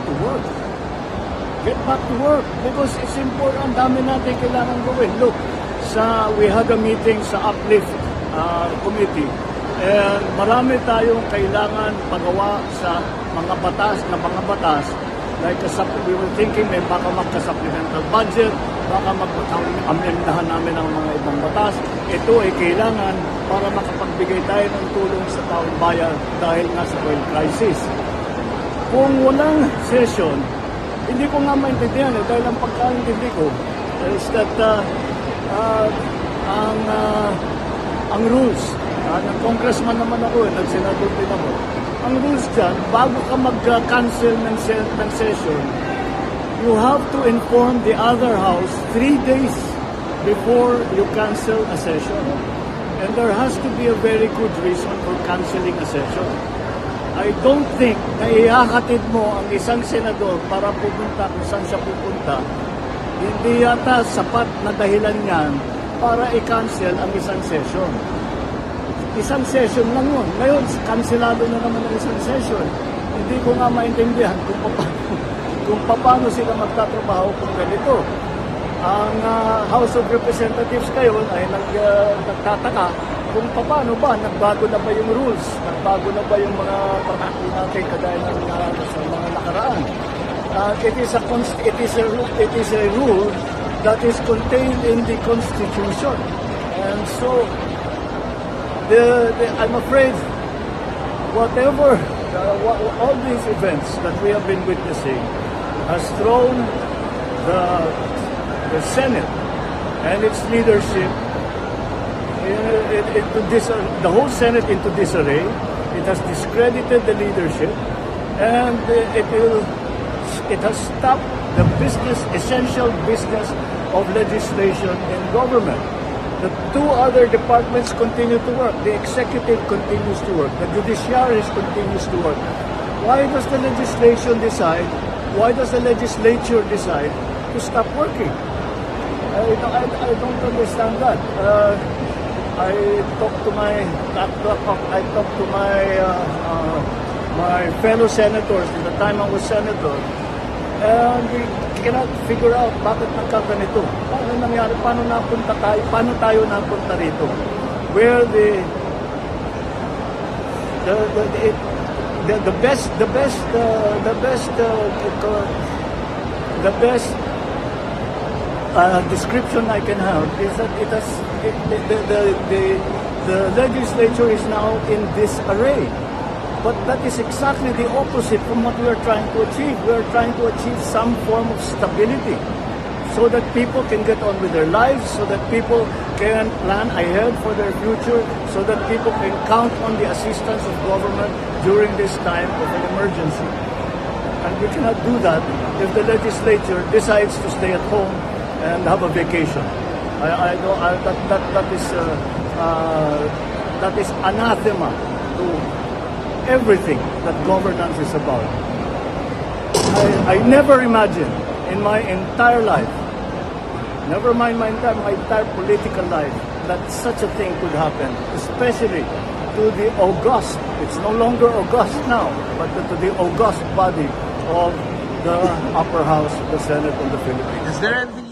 to work. Get back to work because it's important. Ang dami natin kailangan gawin. Look, we had a meeting sa Uplift Committee and marami tayong kailangan pagawa sa mga batas. Like we were thinking may baka magka-supplemental budget, baka mag-amendahan namin ang mga ibang batas. Ito ay kailangan para makapagbigay tayo ng tulong sa taong bayan dahil nga sa oil crisis. Kung walang session, hindi ko nga maintindihan dahil ang pagkaintindi ko is that ang rules, nag-congressman naman ako, nag-senador din ako. Ang rules dyan, bago ka mag-cancel ng session, you have to inform the other house 3 days before you cancel a session. And there has to be a very good reason for canceling a session. I don't think na ihahatid mo ang isang senador para pupunta kung saan siya pupunta. Hindi yata sapat na dahilan yan para i-cancel ang isang session. Isang session lang yun. Ngayon, kanselado na naman ang isang session. Hindi ko nga maintindihan kung paano sila magtatrabaho kung ganito. Ang House of Representatives kayo ay nagtataka kung paano ba, nagbago na ba yung rules, nagbago na ba yung mga pangako natin kagaya ng sa mga nakaraan. It is a rule that is contained in the Constitution. And so, I'm afraid whatever, all these events that we have been witnessing has thrown the Senate and its leadership the whole Senate into disarray. It has discredited the leadership and it has stopped the essential business of legislation in government. The 2 other departments continue to work. The executive continues to work. The judiciary continues to work. Why does the legislation decide? Why does the legislature decide to stop working? I don't understand that. I talked to my fellow senators at the time I was senator, and we cannot figure out bakit nagkaganito. Paano nangyari? Paano tayo napunta rito? Where the best description I can have is that the legislature is now in disarray. But that is exactly the opposite from what we are trying to achieve. We are trying to achieve some form of stability so that people can get on with their lives, so that people can plan ahead for their future, so that people can count on the assistance of government during this time of an emergency. And we cannot do that if the legislature decides to stay at home and have a vacation. That is anathema to everything that governance is about. I never imagined in my entire life, never mind my entire political life, that such a thing could happen, especially to the august, it's no longer august now, but to the august body of the upper house, the Senate of the Philippines. Is there anything